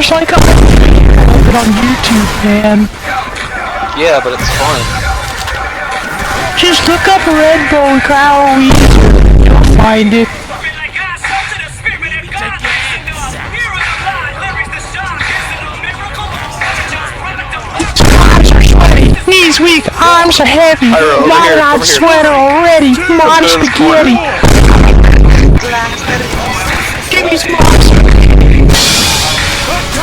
Wheezer's like, oh, I it on YouTube, man. Yeah, but it's fun. Just look up Red Bull Cow Wheezer. You'll find it. Arms are sweaty, knees weak, arms are heavy. Long-eyed sweater already. Mod spaghetti. Give me some monster.